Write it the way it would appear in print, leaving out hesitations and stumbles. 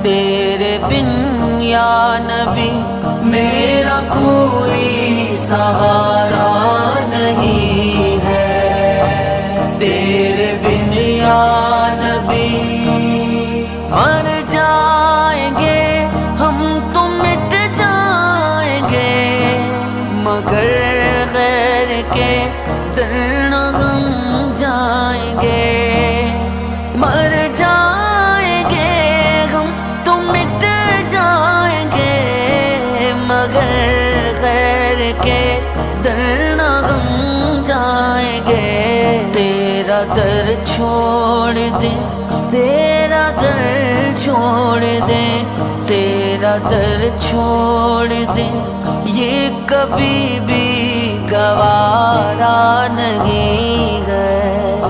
تیرے بن یا نبی میرا کوئی سہارا نہیں ہے، تیرے بن یا نبی مر جائیں گے ہم تو مٹ جائیں گے، مگر غیر کے در نہ ہم جائیں گے، مر جائیں گے ہم تو مٹ جائیں گے، مگر غیر کے در نہ ہم جائیں گے، تیرا در چھوڑ دے، تیرا در چھوڑ دے، تیرا در چھوڑ دے، یہ کبھی بھی گوارا نہیں ہے۔